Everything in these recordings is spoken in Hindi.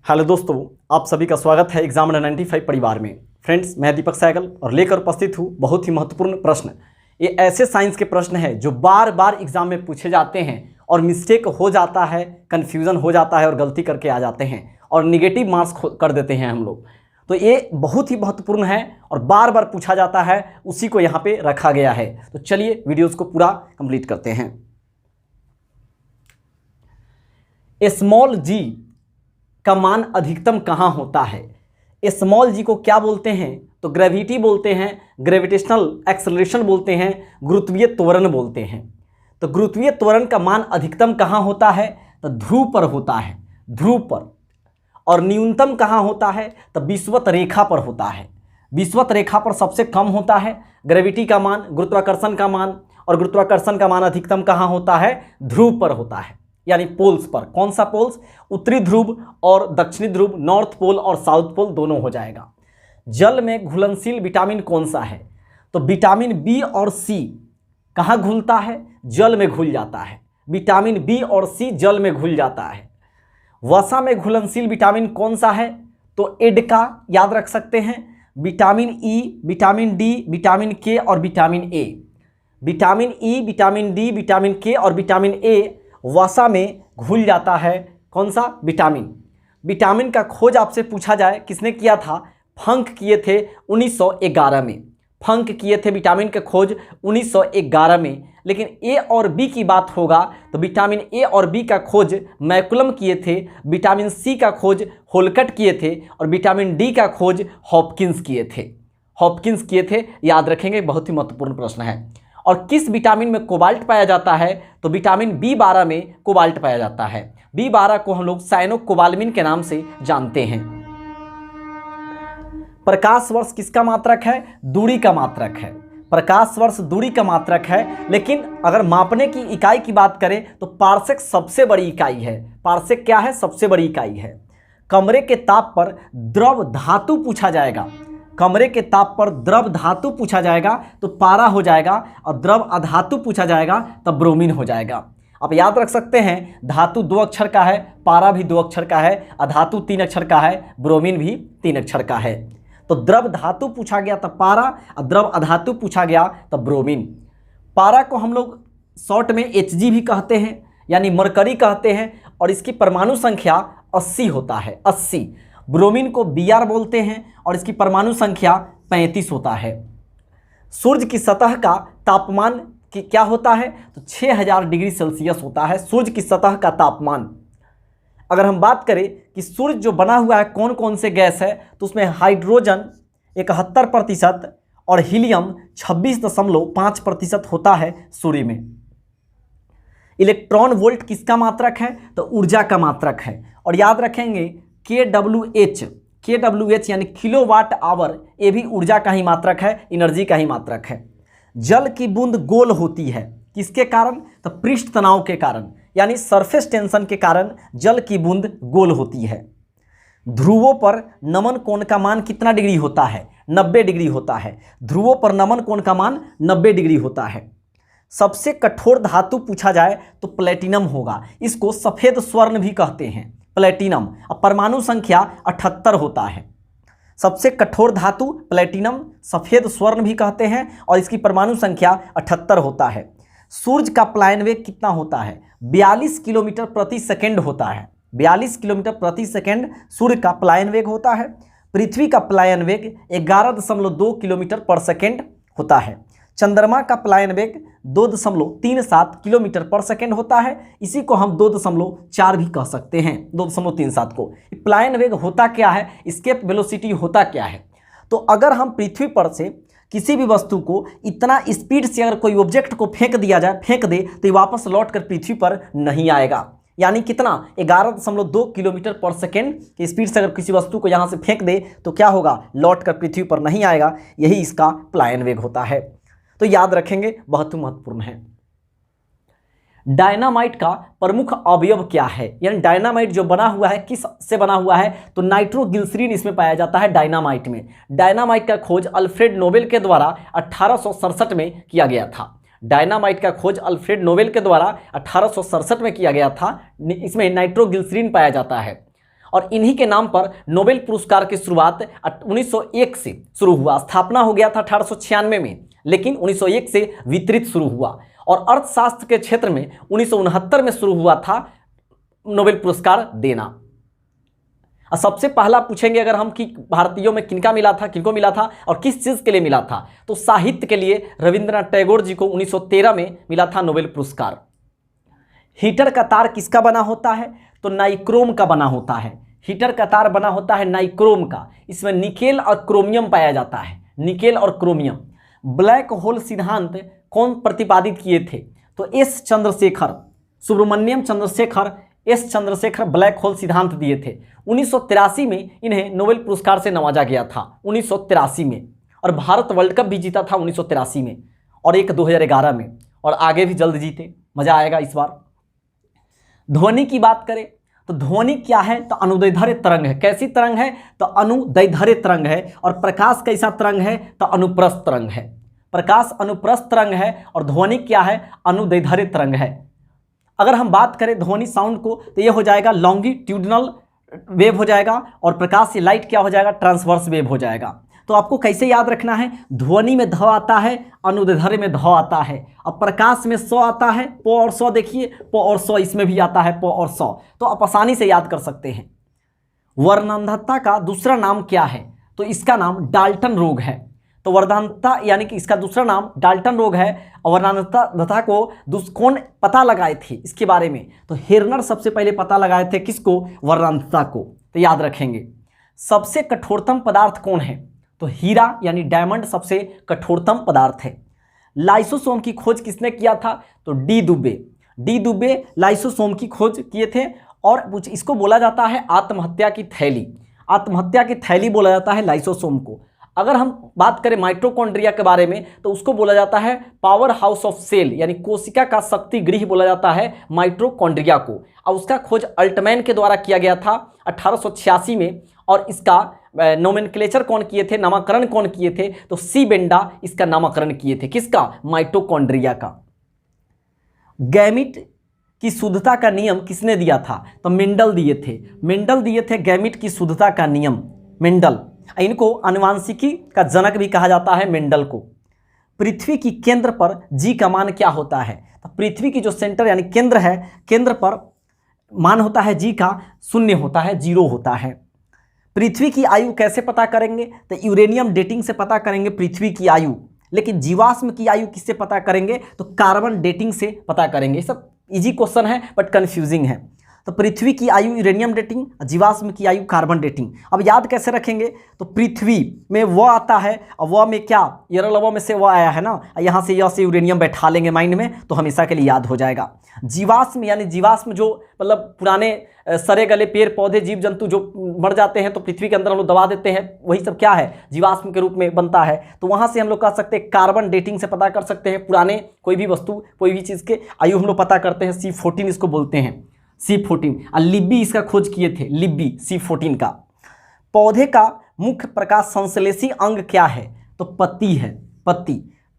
हेलो दोस्तों, आप सभी का स्वागत है एग्जाम 95 परिवार में। फ्रेंड्स, मैं दीपक सहगल और लेकर उपस्थित हूँ बहुत ही महत्वपूर्ण प्रश्न। ये ऐसे साइंस के प्रश्न हैं जो बार बार एग्जाम में पूछे जाते हैं और मिस्टेक हो जाता है, कन्फ्यूज़न हो जाता है और गलती करके आ जाते हैं और निगेटिव मार्क्स कर देते हैं हम लोग। तो ये बहुत ही महत्वपूर्ण है और बार बार पूछा जाता है, उसी को यहाँ पे रखा गया है। तो चलिए वीडियोज़ को पूरा कंप्लीट करते हैं। स्मॉल जी का मान अधिकतम कहाँ होता है? स्मॉल जी को क्या बोलते हैं? तो ग्रेविटी बोलते हैं, ग्रेविटेशनल एक्सेलरेशन बोलते हैं, गुरुत्वीय त्वरण बोलते हैं। तो गुरुत्वीय त्वरण का मान अधिकतम कहाँ होता है? तो ध्रुव पर होता है, ध्रुव पर। और न्यूनतम कहाँ होता है? तो विषुवत रेखा पर होता है। विषुवत रेखा पर सबसे कम होता है ग्रेविटी का मान, गुरुत्वाकर्षण का मान। और गुरुत्वाकर्षण का मान अधिकतम कहाँ होता है? ध्रुव पर होता है, यानी पोल्स पर। कौन सा पोल्स? उत्तरी ध्रुव और दक्षिणी ध्रुव, नॉर्थ पोल और साउथ पोल दोनों हो जाएगा। जल में घुलनशील विटामिन कौन सा है? तो विटामिन बी और सी कहाँ घुलता है? जल में घुल जाता है। विटामिन बी और सी जल में घुल जाता है। वसा में घुलनशील विटामिन कौन सा है? तो एडका याद रख सकते हैं। Vitamin E, vitamin D, vitamin के और vitamin A. Vitamin E, vitamin D, vitamin के और विटामिन ए वसा में घुल जाता है। कौन सा? विटामिन। विटामिन का खोज आपसे पूछा जाए किसने किया था? फंक किए थे 1911 में। फंक किए थे विटामिन का खोज 1911 में। लेकिन ए और बी की बात होगा तो विटामिन ए और बी का खोज मैकुलम किए थे। विटामिन सी का खोज होलकट किए थे और विटामिन डी का खोज हॉपकिंस किए थे। हॉपकिंस किए थे, याद रखेंगे, बहुत ही महत्वपूर्ण प्रश्न है। और किस विटामिन में कोबाल्ट पाया जाता है? तो विटामिन बी12 में कोबाल्ट पाया जाता है। बी12 को हम लोग साइनोकोबाल्मिन के नाम से जानते हैं। प्रकाश वर्ष किसका मात्रक है? दूरी का मात्रक है। प्रकाश वर्ष दूरी का मात्रक है, लेकिन अगर मापने की इकाई की बात करें तो पारसेक सबसे बड़ी इकाई है। पारसेक क्या है? सबसे बड़ी इकाई है। कमरे के ताप पर द्रव धातु पूछा जाएगा। कमरे के ताप पर द्रव धातु पूछा जाएगा तो पारा हो जाएगा, और द्रव अधातु पूछा जाएगा तब ब्रोमीन हो जाएगा। आप याद रख सकते हैं, धातु 2 अक्षर का है, पारा भी 2 अक्षर का है, अधातु 3 अक्षर का है, ब्रोमीन भी 3 अक्षर का है। तो द्रव धातु पूछा गया तब पारा, और द्रव अधातु पूछा गया तब ब्रोमीन। पारा को हम लोग शॉर्ट में Hg भी कहते हैं, यानी मरकरी कहते हैं, और इसकी परमाणु संख्या 80 होता है, 80। ब्रोमीन को Br बोलते हैं और इसकी परमाणु संख्या 35 होता है। सूर्य की सतह का तापमान क्या होता है? तो 6000 डिग्री सेल्सियस होता है सूर्य की सतह का तापमान। अगर हम बात करें कि सूर्य जो बना हुआ है कौन कौन से गैस है, तो उसमें हाइड्रोजन 71% और हीलियम 26.5% होता है सूर्य में। इलेक्ट्रॉन वोल्ट किसका मात्रक है? तो ऊर्जा का मात्रक है। और याद रखेंगे KWH यानी किलोवाट आवर, ये भी ऊर्जा का ही मात्रक है, एनर्जी का ही मात्रक है। जल की बूंद गोल होती है किसके कारण? तो पृष्ठ तनाव के कारण, यानी सरफेस टेंशन के कारण जल की बूंद गोल होती है। ध्रुवों पर नमन कोण का मान कितना डिग्री होता है? 90 डिग्री होता है। ध्रुवों पर नमन कोण का मान 90 डिग्री होता है। सबसे कठोर धातु पूछा जाए तो प्लेटिनम होगा। इसको सफ़ेद स्वर्ण भी कहते हैं, प्लेटिनम। अब परमाणु संख्या 78 होता है। सबसे कठोर धातु प्लेटिनम, सफ़ेद स्वर्ण भी कहते हैं, और इसकी परमाणु संख्या 78 होता है। सूर्य का पलायन वेग कितना होता है? 42 किलोमीटर प्रति सेकेंड होता है। 42 किलोमीटर प्रति सेकेंड सूर्य का पलायन वेग होता है। पृथ्वी का पलायन वेग 11.2 किलोमीटर पर सेकेंड होता है। चंद्रमा का पलायन वेग 2.37 किलोमीटर पर सेकेंड होता है। इसी को हम 2.4 भी कह सकते हैं, 2.37 को। पलायन वेग होता क्या है? एस्केप वेलोसिटी होता क्या है? तो अगर हम पृथ्वी पर से किसी भी वस्तु को इतना स्पीड से अगर कोई ऑब्जेक्ट को फेंक दिया जाए, फेंक दे, तो ये वापस लौट कर पृथ्वी पर नहीं आएगा। यानी कितना? 11.2 किलोमीटर पर सेकेंड की स्पीड से अगर किसी वस्तु को यहाँ से फेंक दे तो क्या होगा? लौट कर पृथ्वी पर नहीं आएगा। यही इसका पलायन वेग होता है। तो याद रखेंगे, बहुत महत्वपूर्ण है। डायनामाइट का प्रमुख अवयव क्या है? यानी डायनामाइट जो बना हुआ है किस से बना हुआ है? तो नाइट्रोग्लिसरीन इसमें पाया जाता है डायनामाइट में। डायनामाइट का खोज अल्फ्रेड नोबेल के द्वारा 1867 में किया गया था। डायनामाइट का खोज अल्फ्रेड नोबेल के द्वारा 1867 में किया गया था। इसमें नाइट्रोग्लिसरीन पाया जाता है। और इन्हीं के नाम पर नोबेल पुरस्कार की शुरुआत 1901 से शुरू हुआ। स्थापना हो गया था 1896 में, लेकिन 1901 से वितरित शुरू हुआ। और अर्थशास्त्र के क्षेत्र में 1969 में शुरू हुआ था नोबेल पुरस्कार देना। और सबसे पहला पूछेंगे अगर हम कि भारतीयों में किनको मिला था और किस चीज़ के लिए मिला था, तो साहित्य के लिए रविंद्रनाथ टैगोर जी को 1913 में मिला था नोबेल पुरस्कार। हीटर का तार किसका बना होता है, तो नाइक्रोम का बना होता है। हीटर का तार बना होता है नाइक्रोम का। इसमें निकेल और क्रोमियम पाया जाता है, निकेल और क्रोमियम। ब्लैक होल सिद्धांत कौन प्रतिपादित किए थे, तो S Chandrasekhar, Subrahmanyan Chandrasekhar, S Chandrasekhar black hole सिद्धांत दिए थे। 1983 में इन्हें नोबेल पुरस्कार से नवाजा गया था, 1983 में। और भारत वर्ल्ड कप भी जीता था 1983 में, और एक 2011 में, और आगे भी जल्द जीते, मजा आएगा इस बार। ध्वनि की बात करें तो ध्वनि क्या है, तो अनुदैर्ध्य तरंग है। कैसी तरंग है, तो अनुदैर्ध्य तरंग है। और प्रकाश कैसा तरंग है, तो अनुप्रस्थ तरंग है। प्रकाश अनुप्रस्थ तरंग है और ध्वनि क्या है, अनुदैर्ध्य तरंग है। अगर हम बात करें ध्वनि साउंड को, तो ये हो जाएगा लॉन्गिट्यूडिनल वेव हो जाएगा, और प्रकाश से लाइट क्या हो जाएगा, ट्रांसवर्स वेव हो जाएगा। तो आपको कैसे याद रखना है, ध्वनि में ध आता है, अनुदैर्ध्य में ध आता है, और प्रकाश में स आता है, प और स देखिए, प और स इसमें भी आता है, प और स, तो आप आसानी से याद कर सकते हैं। वर्णांधता का दूसरा नाम क्या है, तो इसका नाम डाल्टन रोग है। तो वर्णांधता यानी कि इसका दूसरा नाम डाल्टन रोग है। और वर्णांधता को कौन पता लगाए थे इसके बारे में, तो हेर्नर सबसे पहले पता लगाए थे, किसको, वर्णांधता को। तो याद रखेंगे। सबसे कठोरतम पदार्थ कौन है, तो हीरा यानी डायमंड सबसे कठोरतम पदार्थ है। लाइसोसोम की खोज किसने किया था, तो डी दुबे लाइसोसोम की खोज किए थे। और इसको बोला जाता है आत्महत्या की थैली, आत्महत्या की थैली बोला जाता है लाइसोसोम को। अगर हम बात करें माइटोकॉन्ड्रिया के बारे में, तो उसको बोला जाता है पावर हाउस ऑफ सेल, यानी कोशिका का शक्ति गृह बोला जाता है माइटोकॉन्ड्रिया को। और उसका खोज अल्टमैन के द्वारा किया गया था 1886 में। और इसका नोमेनक्लेचर कौन किए थे, नामकरण कौन किए थे, तो सी बेंडा इसका नामकरण किए थे, किसका, माइटोकॉन्ड्रिया का। गैमिट की शुद्धता का नियम किसने दिया था, तो मेंडल दिए थे गैमिट की शुद्धता का नियम, मेंडल। इनको आनुवांशिकी का जनक भी कहा जाता है मेंडल को। पृथ्वी की केंद्र पर जी का मान क्या होता है, तो पृथ्वी की जो सेंटर यानी केंद्र है, केंद्र पर मान होता है जी का 0 होता है, 0 होता है। पृथ्वी की आयु कैसे पता करेंगे, तो यूरेनियम डेटिंग से पता करेंगे पृथ्वी की आयु। लेकिन जीवाश्म की आयु किससे पता करेंगे, तो कार्बन डेटिंग से पता करेंगे। ये सब इजी क्वेश्चन है बट कंफ्यूजिंग है। तो पृथ्वी की आयु यूरेनियम डेटिंग, जीवाश्म की आयु कार्बन डेटिंग। अब याद कैसे रखेंगे, तो पृथ्वी में व आता है, और व में क्या, यरलव में से व आया है ना, यहाँ से य से यूरेनियम बैठा लेंगे माइंड में, तो हमेशा के लिए याद हो जाएगा। जीवाश्म यानी जीवाश्म जो मतलब पुराने सरे गले पेड़ पौधे जीव जंतु जो मर जाते हैं तो पृथ्वी के अंदर हम लोग दबा देते हैं, वही सब क्या है, जीवाश्म के रूप में बनता है। तो वहाँ से हम लोग कह सकते हैं कार्बन डेटिंग से पता कर सकते हैं पुराने कोई भी वस्तु, कोई भी चीज़ के आयु हम लोग पता करते हैं। C14 इसको बोलते हैं, C14। और लिब्बी इसका खोज किए थे, लिब्बी C14 का। पौधे का मुख्य प्रकाश संश्लेषी अंग क्या है, तो पत्ती है, पत्ती।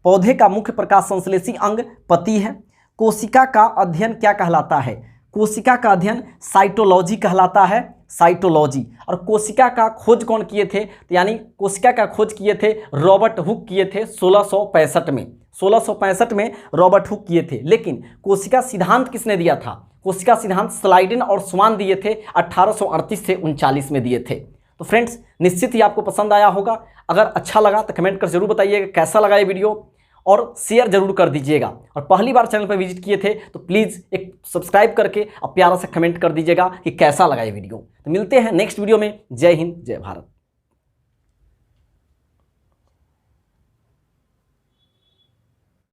पौधे का मुख्य प्रकाश संश्लेषी अंग पत्ती है। कोशिका का अध्ययन क्या कहलाता है, कोशिका का अध्ययन साइटोलॉजी कहलाता है, साइटोलॉजी। और कोशिका का खोज कौन किए थे, तो यानी कोशिका का खोज किए थे रॉबर्ट हुक किए थे 1665 में, 1665 में रॉबर्ट हुक किए थे। लेकिन कोशिका सिद्धांत किसने दिया था, कोशिका सिद्धांत स्लाइडेन और स्वान दिए थे 1838 से 39 में दिए थे। तो फ्रेंड्स निश्चित ही आपको पसंद आया होगा। अगर अच्छा लगा तो कमेंट कर जरूर बताइएगा कैसा लगा ये वीडियो, और शेयर जरूर कर दीजिएगा। और पहली बार चैनल पर विजिट किए थे तो प्लीज़ एक सब्सक्राइब करके और प्यारा सा कमेंट कर दीजिएगा कि कैसा लगा ये वीडियो। तो मिलते हैं नेक्स्ट वीडियो में। जय हिंद, जय भारत।